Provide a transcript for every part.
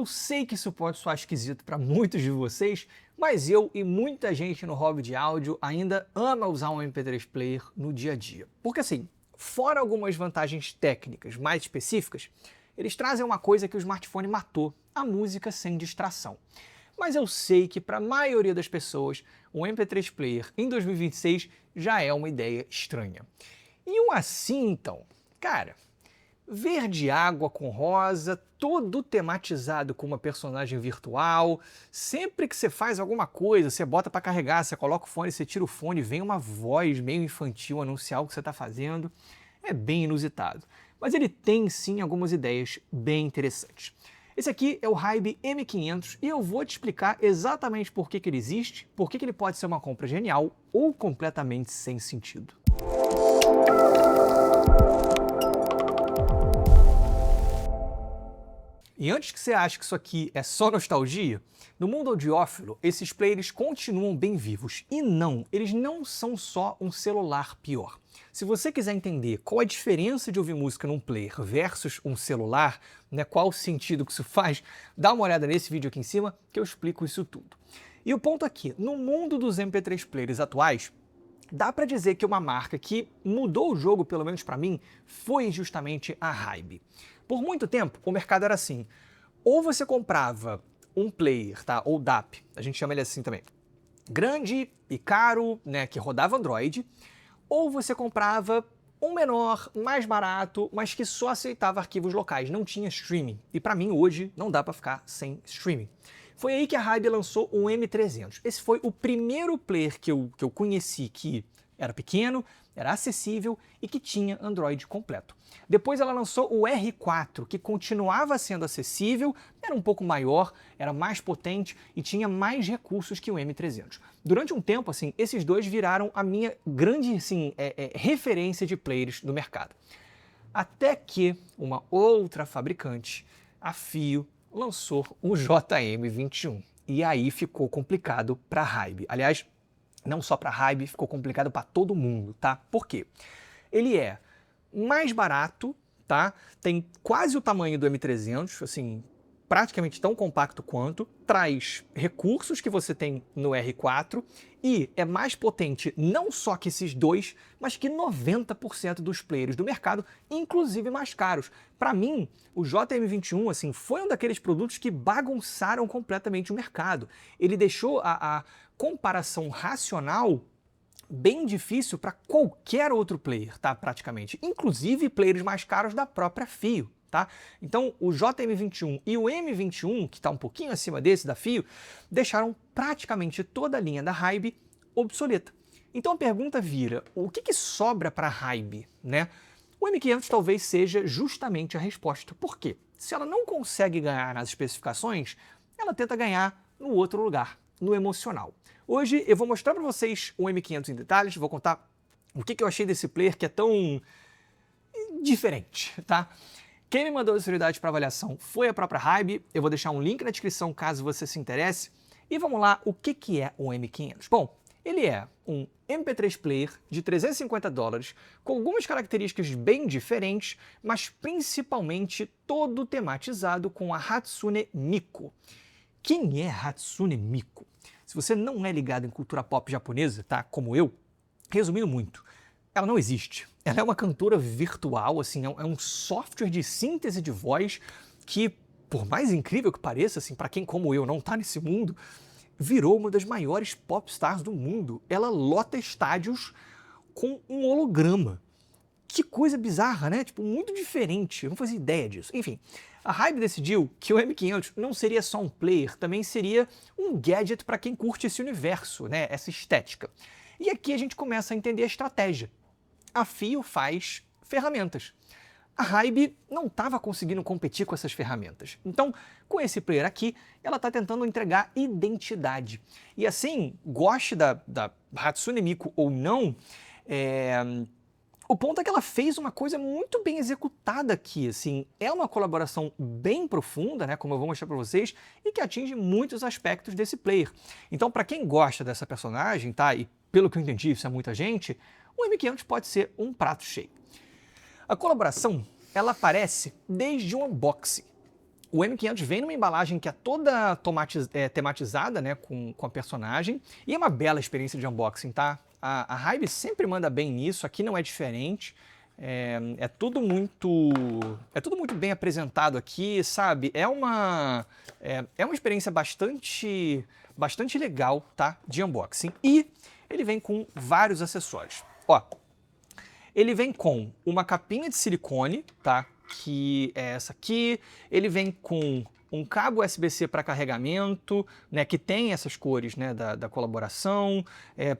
Eu sei que isso pode soar esquisito para muitos de vocês, mas eu e muita gente no hobby de áudio ainda ama usar um MP3 Player no dia a dia. Porque assim, fora algumas vantagens técnicas mais específicas, eles trazem uma coisa que o smartphone matou, a música sem distração. Mas eu sei que para a maioria das pessoas, um MP3 Player em 2026 já é uma ideia estranha. E um assim então, cara, verde água com rosa, todo tematizado com uma personagem virtual. Sempre que você faz alguma coisa, você bota para carregar, você coloca o fone, você tira o fone, vem uma voz meio infantil anunciar o que você está fazendo. É bem inusitado. Mas ele tem sim algumas ideias bem interessantes. Esse aqui é o Hybe M500 e eu vou te explicar exatamente por que ele existe, por que ele pode ser uma compra genial ou completamente sem sentido. E antes que você ache que isso aqui é só nostalgia, no mundo audiófilo, esses players continuam bem vivos. E não, eles não são só um celular pior. Se você quiser entender qual a diferença de ouvir música num player versus um celular, né, qual o sentido que isso faz, dá uma olhada nesse vídeo aqui em cima que eu explico isso tudo. E o ponto aqui, no mundo dos MP3 players atuais, dá para dizer que uma marca que mudou o jogo, pelo menos para mim, foi justamente a Hybe. Por muito tempo, o mercado era assim, ou você comprava um player, tá? Ou DAP, a gente chama ele assim também, grande e caro, né, que rodava Android, ou você comprava um menor, mais barato, mas que só aceitava arquivos locais, não tinha streaming. E para mim hoje não dá para ficar sem streaming. Foi aí que a Hybe lançou o M300. Esse foi o primeiro player que eu conheci que era pequeno, era acessível e que tinha Android completo. Depois ela lançou o R4, que continuava sendo acessível, era um pouco maior, era mais potente e tinha mais recursos que o M300. Durante um tempo, assim, esses dois viraram a minha grande referência de players do mercado. Até que uma outra fabricante, a Fio, lançou o JM21. E aí ficou complicado para a Hybe. Aliás, não só para a Hybe, ficou complicado para todo mundo, tá? Por quê? Ele é mais barato, tá? Tem quase o tamanho do M300, assim, praticamente tão compacto quanto, traz recursos que você tem no R4 e é mais potente não só que esses dois, mas que 90% dos players do mercado, inclusive mais caros. Para mim, o JM21 assim, foi um daqueles produtos que bagunçaram completamente o mercado. Ele deixou a comparação racional bem difícil para qualquer outro player, tá? Praticamente. Inclusive players mais caros da própria Fio, tá? Então o JM21 e o M21, que está um pouquinho acima desse da Fio, deixaram praticamente toda a linha da Hybe obsoleta. Então a pergunta vira, o que sobra para a Hybe, né? O M500 talvez seja justamente a resposta. Por quê? Se ela não consegue ganhar nas especificações, ela tenta ganhar no outro lugar, no emocional. Hoje eu vou mostrar para vocês o M500 em detalhes, vou contar o que eu achei desse player que é tão diferente, tá? Quem me mandou as unidades para avaliação foi a própria Hybe, eu vou deixar um link na descrição caso você se interesse. E vamos lá, o que é o M500? Bom, ele é um MP3 player de $350, com algumas características bem diferentes, mas principalmente todo tematizado com a Hatsune Miku. Quem é Hatsune Miku? Se você não é ligado em cultura pop japonesa, tá? Como eu, resumindo muito, ela não existe. Ela é uma cantora virtual, assim, é um software de síntese de voz que, por mais incrível que pareça, assim, para quem como eu não tá nesse mundo, virou uma das maiores pop stars do mundo. Ela lota estádios com um holograma. Que coisa bizarra, né? Tipo, muito diferente. Eu não fazia ideia disso. Enfim, a Hybe decidiu que o M500 não seria só um player, também seria um gadget para quem curte esse universo, né? Essa estética. E aqui a gente começa a entender a estratégia. A Fio faz ferramentas. A Hybe não estava conseguindo competir com essas ferramentas. Então, com esse player aqui, ela está tentando entregar identidade. E assim, goste da Hatsune Miku ou não, o ponto é que ela fez uma coisa muito bem executada aqui, assim, é uma colaboração bem profunda, né, como eu vou mostrar para vocês, e que atinge muitos aspectos desse player. Então, para quem gosta dessa personagem, tá, e pelo que eu entendi, isso é muita gente, o M500 pode ser um prato cheio. A colaboração, ela aparece desde o unboxing. O M500 vem numa embalagem que é toda tematizada, né, com a personagem, e é uma bela experiência de unboxing, tá? A Hybe sempre manda bem nisso, aqui não é diferente. É tudo muito bem apresentado aqui, sabe? É uma experiência bastante legal, tá? De unboxing. E ele vem com vários acessórios. Ó, ele vem com uma capinha de silicone, tá? Que é essa aqui. Ele vem com um cabo USB-C para carregamento, né, que tem essas cores, né, da colaboração.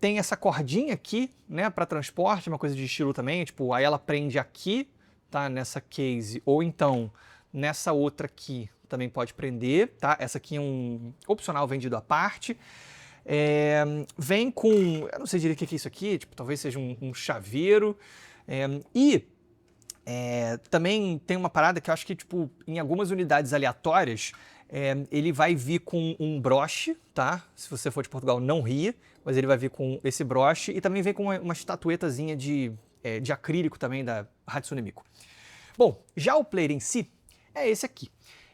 Tem essa cordinha aqui, né, para transporte, uma coisa de estilo também, tipo, aí ela prende aqui, tá, nessa case, ou então nessa outra aqui também pode prender, tá? Essa aqui é um opcional vendido à parte. Vem com, eu não sei direito o que é isso aqui, tipo, talvez seja um chaveiro. Também tem uma parada que eu acho que, tipo, em algumas unidades aleatórias, ele vai vir com um broche, tá? Se você for de Portugal, não ria, mas ele vai vir com esse broche e também vem com uma estatuetazinha de acrílico também da Hatsune Miku. Bom, já o player em si é esse aqui.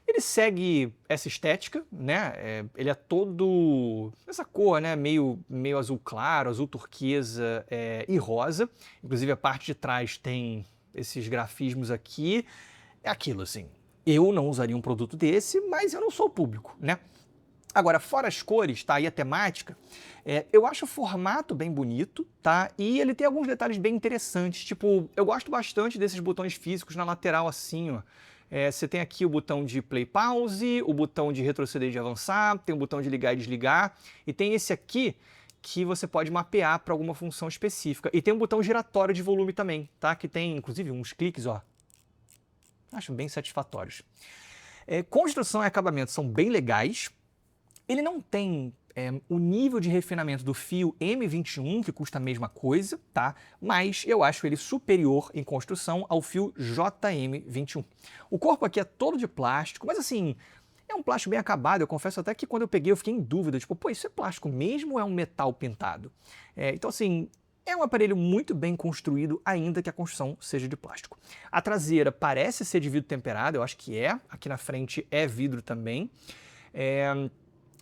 Ele segue essa estética, né? Ele é todo essa cor, né? Meio azul claro, azul turquesa e rosa. Inclusive a parte de trás tem esses grafismos aqui. É aquilo, assim. Eu não usaria um produto desse, mas eu não sou o público, né? Agora, fora as cores, tá? E a temática, eu acho o formato bem bonito, tá? E ele tem alguns detalhes bem interessantes. Tipo, eu gosto bastante desses botões físicos na lateral, assim, ó. Você tem aqui o botão de play pause, o botão de retroceder e de avançar, tem o botão de ligar e desligar, e tem esse aqui que você pode mapear para alguma função específica. E tem um botão giratório de volume também, tá? Que tem, inclusive, uns cliques, ó. Acho bem satisfatórios. Construção e acabamento são bem legais. Ele não tem o nível de refinamento do fio M21, que custa a mesma coisa, tá? Mas eu acho ele superior em construção ao fio JM21. O corpo aqui é todo de plástico, mas assim, é um plástico bem acabado. Eu confesso até que quando eu peguei eu fiquei em dúvida, tipo, pô, isso é plástico mesmo ou é um metal pintado? Então assim, é um aparelho muito bem construído, ainda que a construção seja de plástico. A traseira parece ser de vidro temperado, eu acho que é. Aqui na frente é vidro também.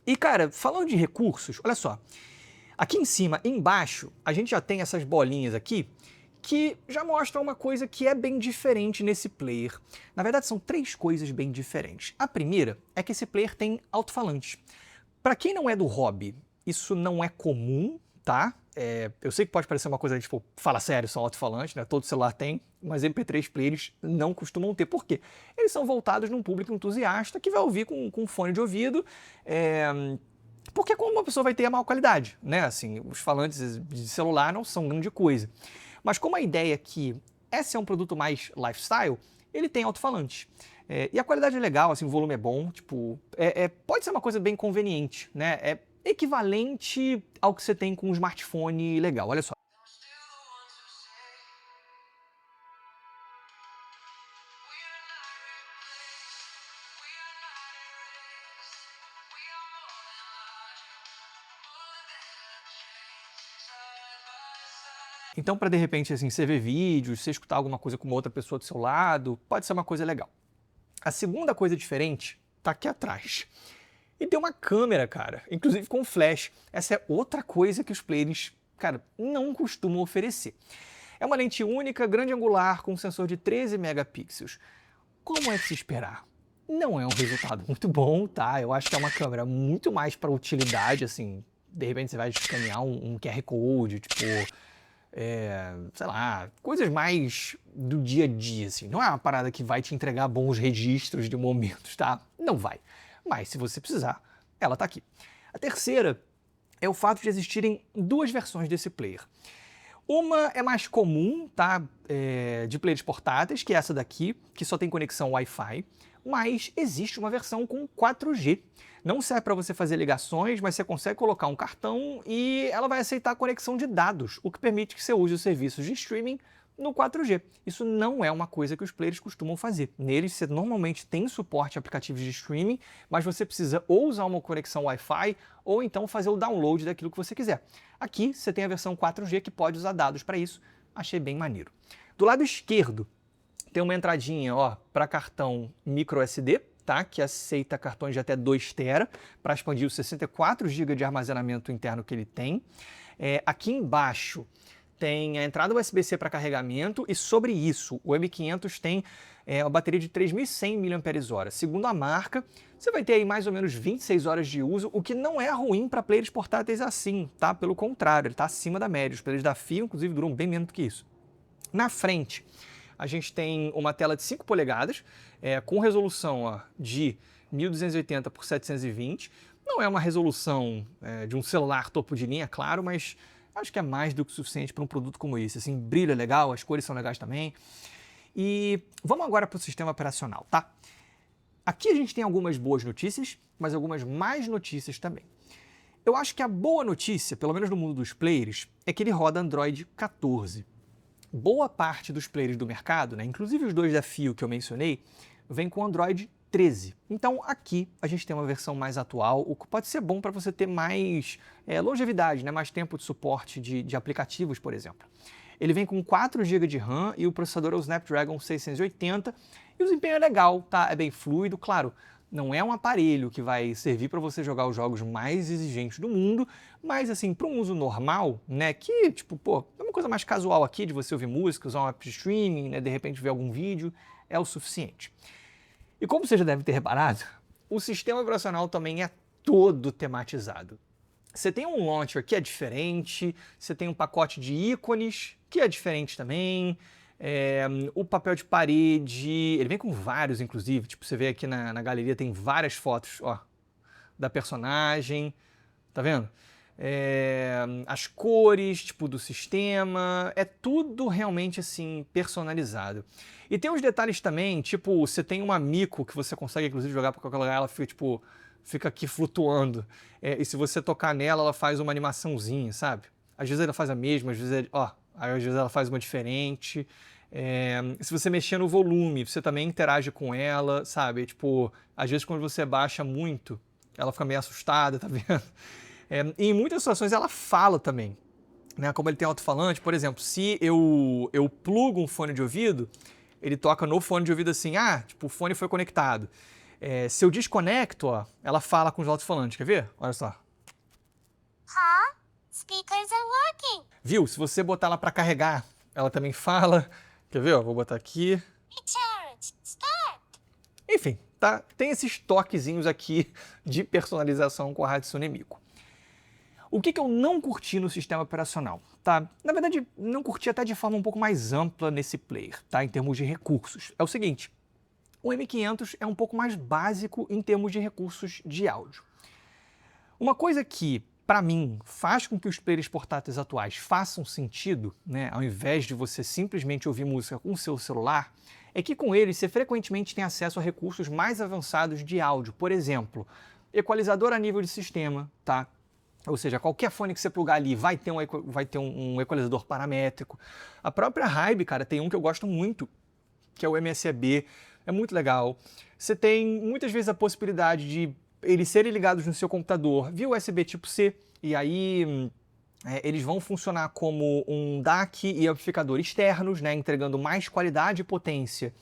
E, cara, falando de recursos, olha só. Aqui em cima e embaixo, a gente já tem essas bolinhas aqui que já mostram uma coisa que é bem diferente nesse player. Na verdade, são três coisas bem diferentes. A primeira é que esse player tem alto-falante. Para quem não é do hobby, isso não é comum, tá? Eu sei que pode parecer uma coisa, tipo, fala sério, são alto-falantes, né? Todo celular tem, mas MP3 players não costumam ter. Por quê? Eles são voltados num público entusiasta que vai ouvir com fone de ouvido, porque como uma pessoa vai ter a maior qualidade, né? Assim, os falantes de celular não são grande coisa. Mas como a ideia é que esse é um produto mais lifestyle, ele tem alto-falante. E a qualidade é legal, assim, o volume é bom, tipo, pode ser uma coisa bem conveniente, né? É equivalente ao que você tem com um smartphone legal, olha só. Então, para de repente, assim, você ver vídeos, você escutar alguma coisa com uma outra pessoa do seu lado, pode ser uma coisa legal. A segunda coisa diferente tá aqui atrás. E tem uma câmera, cara, inclusive com flash. Essa é outra coisa que os players, cara, não costumam oferecer. É uma lente única, grande angular, com um sensor de 13 megapixels. Como é de se esperar? Não é um resultado muito bom, tá? Eu acho que é uma câmera muito mais para utilidade, assim, de repente você vai escanear um QR Code, tipo, sei lá, coisas mais do dia a dia, assim. Não é uma parada que vai te entregar bons registros de momentos, tá? Não vai. Mas se você precisar, ela tá aqui. A terceira é o fato de existirem duas versões desse player. Uma é mais comum, tá? De players portáteis, que é essa daqui, que só tem conexão Wi-Fi, mas existe uma versão com 4G. Não serve para você fazer ligações, mas você consegue colocar um cartão e ela vai aceitar a conexão de dados, o que permite que você use os serviços de streaming no 4G. Isso não é uma coisa que os players costumam fazer. Neles você normalmente tem suporte a aplicativos de streaming, mas você precisa ou usar uma conexão Wi-Fi ou então fazer o download daquilo que você quiser. Aqui você tem a versão 4G que pode usar dados para isso. Achei bem maneiro. Do lado esquerdo tem uma entradinha, ó, para cartão micro SD, tá? Que aceita cartões de até 2 TB para expandir os 64 GB de armazenamento interno que ele tem. Aqui embaixo tem a entrada USB-C para carregamento e sobre isso o M500 tem uma bateria de 3.100 mAh. Segundo a marca, você vai ter aí mais ou menos 26 horas de uso, o que não é ruim para players portáteis assim, tá? Pelo contrário, ele está acima da média. Os players da FIO, inclusive, duram bem menos do que isso. Na frente, a gente tem uma tela de 5 polegadas, com resolução de 1280 por 720. Não é uma resolução de um celular topo de linha, claro, mas acho que é mais do que o suficiente para um produto como esse. Assim, brilho é legal, as cores são legais também. E vamos agora para o sistema operacional, tá? Aqui a gente tem algumas boas notícias, mas algumas más notícias também. Eu acho que a boa notícia, pelo menos no mundo dos players, é que ele roda Android 14. Boa parte dos players do mercado, né, inclusive os 2 da FIO que eu mencionei, vem com Android 13. Então aqui a gente tem uma versão mais atual, o que pode ser bom para você ter mais longevidade, né, mais tempo de suporte de aplicativos, por exemplo. Ele vem com 4 GB de RAM e o processador é o Snapdragon 680 e o desempenho é legal, tá? É bem fluido, claro. Não é um aparelho que vai servir para você jogar os jogos mais exigentes do mundo, mas assim, para um uso normal, né, que tipo, pô, é uma coisa mais casual aqui de você ouvir música, usar um app de streaming, né, de repente ver algum vídeo, é o suficiente. E como você já deve ter reparado, o sistema operacional também é todo tematizado. Você tem um launcher que é diferente, você tem um pacote de ícones que é diferente também, o papel de parede, ele vem com vários, inclusive, tipo, você vê aqui na galeria tem várias fotos, ó, da personagem, tá vendo? As cores, tipo, do sistema, é tudo realmente, assim, personalizado. E tem uns detalhes também, tipo, você tem uma Mico que você consegue, inclusive, jogar para qualquer lugar, ela fica, tipo, fica aqui flutuando. E se você tocar nela, ela faz uma animaçãozinha, sabe? Às vezes ela faz a mesma, às vezes, às vezes ela faz uma diferente. Se você mexer no volume, você também interage com ela, sabe? Tipo, às vezes quando você baixa muito, ela fica meio assustada, tá vendo? E em muitas situações ela fala também, né? Como ele tem alto-falante, por exemplo, se eu plugo um fone de ouvido, ele toca no fone de ouvido assim, tipo, o fone foi conectado. Se eu desconecto, ó, ela fala com os alto-falantes, quer ver? Olha só. Speakers are working. Viu? Se você botar ela para carregar, ela também fala. Quer ver? Ó, vou botar aqui. Recharge. Start. Enfim, tá? Tem esses toquezinhos aqui de personalização com a Hatsune Miku. O que eu não curti no sistema operacional, tá? Na verdade, não curti até de forma um pouco mais ampla nesse player, tá? Em termos de recursos. É o seguinte, o M500 é um pouco mais básico em termos de recursos de áudio. Uma coisa que, para mim, faz com que os players portáteis atuais façam sentido, né, ao invés de você simplesmente ouvir música com o seu celular, é que com eles você frequentemente tem acesso a recursos mais avançados de áudio. Por exemplo, equalizador a nível de sistema, tá? Ou seja, qualquer fone que você plugar ali vai ter um equalizador paramétrico. A própria Hybe, cara, tem um que eu gosto muito, que é o MSEB. É muito legal. Você tem muitas vezes a possibilidade de eles serem ligados no seu computador via USB tipo C, e aí eles vão funcionar como um DAC e amplificador externos, né, entregando mais qualidade e potência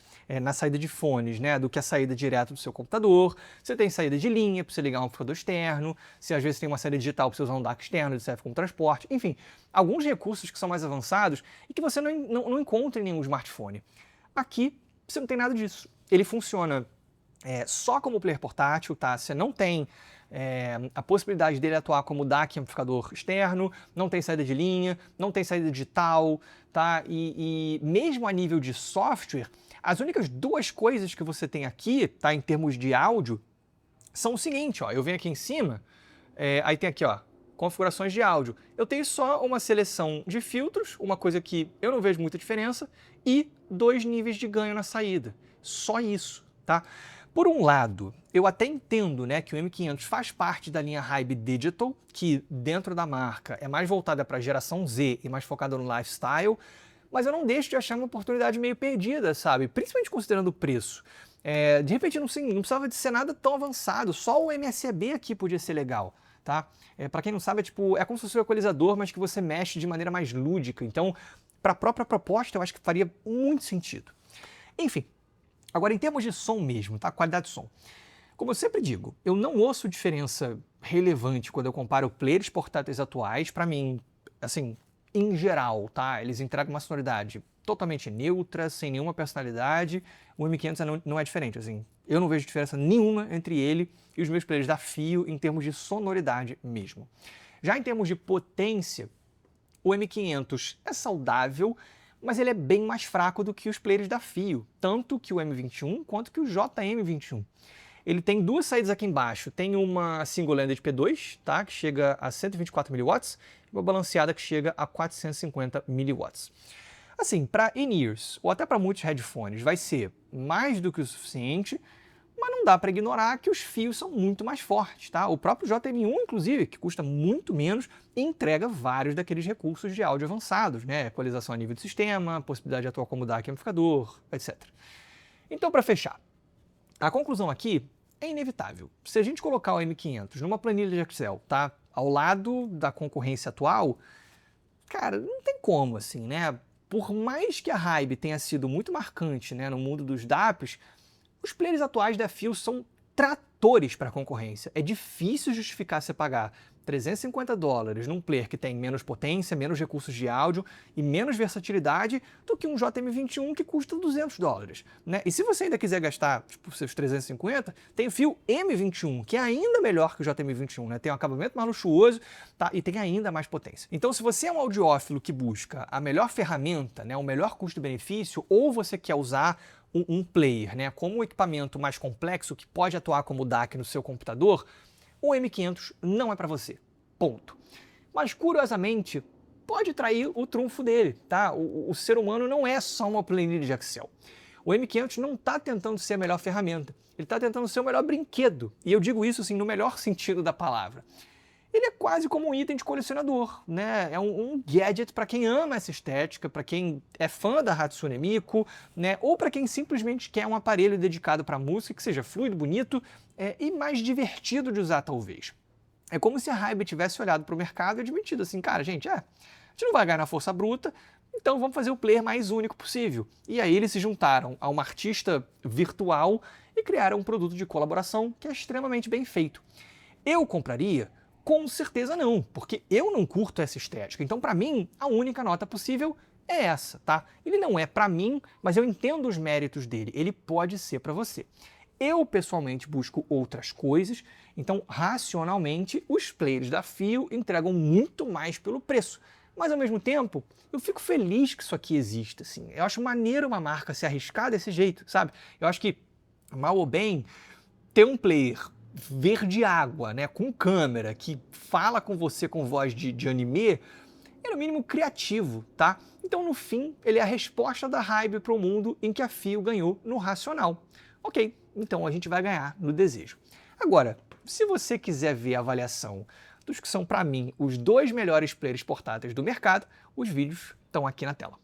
na saída de fones, né, do que a saída direto do seu computador. Você tem saída de linha para você ligar um amplificador externo, você às vezes tem uma saída digital para você usar um DAC externo, ele serve como transporte, enfim, alguns recursos que são mais avançados e que você não encontra em nenhum smartphone. Aqui você não tem nada disso. Ele funciona só como player portátil, tá? Você não tem a possibilidade dele atuar como DAC amplificador externo, não tem saída de linha, não tem saída digital, tá? E mesmo a nível de software, as únicas duas coisas que você tem aqui, tá, em termos de áudio, são o seguinte, ó, eu venho aqui em cima, aí tem aqui, ó, configurações de áudio. Eu tenho só uma seleção de filtros, uma coisa que eu não vejo muita diferença, e 2 níveis de ganho na saída. Só isso, tá? Por um lado, eu até entendo, né, que o M500 faz parte da linha Hybe Digital, que dentro da marca é mais voltada para a geração Z e mais focada no lifestyle, mas eu não deixo de achar uma oportunidade meio perdida, sabe? Principalmente considerando o preço. De repente não precisava de ser nada tão avançado, só o MSEB aqui podia ser legal, tá? Para quem não sabe, é como se fosse um equalizador, mas que você mexe de maneira mais lúdica. Então, para a própria proposta, eu acho que faria muito sentido. Enfim, Agora, em termos de som mesmo, tá? Qualidade de som. Como eu sempre digo, eu não ouço diferença relevante quando eu comparo players portáteis atuais. Para mim, assim, em geral, tá? Eles entregam uma sonoridade totalmente neutra, sem nenhuma personalidade. O M500 não é diferente, assim. Eu não vejo diferença nenhuma entre ele e os meus players da Fio em termos de sonoridade mesmo. Já em termos de potência, o M500 é saudável, mas ele é bem mais fraco do que os players da Fio, tanto que o M21 quanto que o JM21. Ele tem duas saídas aqui embaixo. Tem uma single-ended P2, tá? Que chega a 124 mW, e uma balanceada que chega a 450 mW. Assim, para in-ears, ou até para muitos headphones, vai ser mais do que o suficiente, mas não dá para ignorar que os fios são muito mais fortes, tá? O próprio JM1, inclusive, que custa muito menos, entrega vários daqueles recursos de áudio avançados, né? Equalização a nível de sistema, possibilidade de auto-acomodar aqui amplificador, etc. Então, para fechar, a conclusão aqui é inevitável. Se a gente colocar o M500 numa planilha de Excel, tá? Ao lado da concorrência atual, cara, não tem como, assim, né? Por mais que a Hybe tenha sido muito marcante, né, no mundo dos DAPs, os players atuais da Fio são tratores para a concorrência. É difícil justificar você pagar $350 num player que tem menos potência, menos recursos de áudio e menos versatilidade do que um JM21 que custa $200, né? E se você ainda quiser gastar tipo, seus 350, tem o fio M21, que é ainda melhor que o JM21, né? Tem um acabamento mais luxuoso, tá? E tem ainda mais potência. Então, se você é um audiófilo que busca a melhor ferramenta, né, o melhor custo-benefício, ou você quer usar um player, né, como um equipamento mais complexo que pode atuar como DAC no seu computador, o M500 não é para você. Ponto. Mas, curiosamente, pode trair o trunfo dele, tá? O ser humano não é só uma planilha de Excel. O M500 não está tentando ser a melhor ferramenta, ele está tentando ser o melhor brinquedo. E eu digo isso, assim, no melhor sentido da palavra. Ele é quase como um item de colecionador, né? É um gadget para quem ama essa estética, para quem é fã da Hatsune Miku, né? Ou para quem simplesmente quer um aparelho dedicado para música que seja fluido, bonito e mais divertido de usar, talvez. É como se a Hybe tivesse olhado para o mercado e admitido assim, cara, gente, a gente não vai ganhar na força bruta, então vamos fazer o player mais único possível. E aí eles se juntaram a uma artista virtual e criaram um produto de colaboração que é extremamente bem feito. Eu compraria? Com certeza não, porque eu não curto essa estética. Então, para mim, a única nota possível é essa, tá? Ele não é para mim, mas eu entendo os méritos dele. Ele pode ser para você. Eu, pessoalmente, busco outras coisas, então, racionalmente, os players da Fio entregam muito mais pelo preço. Mas, ao mesmo tempo, eu fico feliz que isso aqui exista, assim. Eu acho maneiro uma marca se arriscar desse jeito, sabe? Eu acho que, mal ou bem, ter um player verde água, né, com câmera, que fala com você com voz de anime, é no mínimo criativo, tá? Então, no fim, ele é a resposta da Hybe para o mundo em que a Fio ganhou no racional. Ok, então a gente vai ganhar no desejo. Agora, se você quiser ver a avaliação dos que são, para mim, os dois melhores players portáteis do mercado, os vídeos estão aqui na tela.